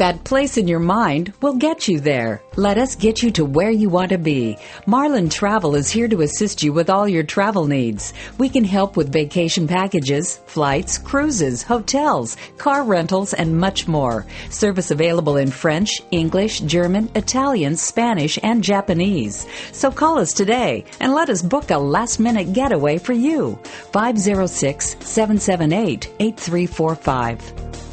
That place in your mind will get you there. Let us get you to where you want to be. Marlin Travel is here to assist you with all your travel needs. We can help with vacation packages, flights, cruises, hotels, car rentals, and much more. Service available in French, English, German, Italian, Spanish, and Japanese. So call us today and let us book a last-minute getaway for you. 506-778-8345.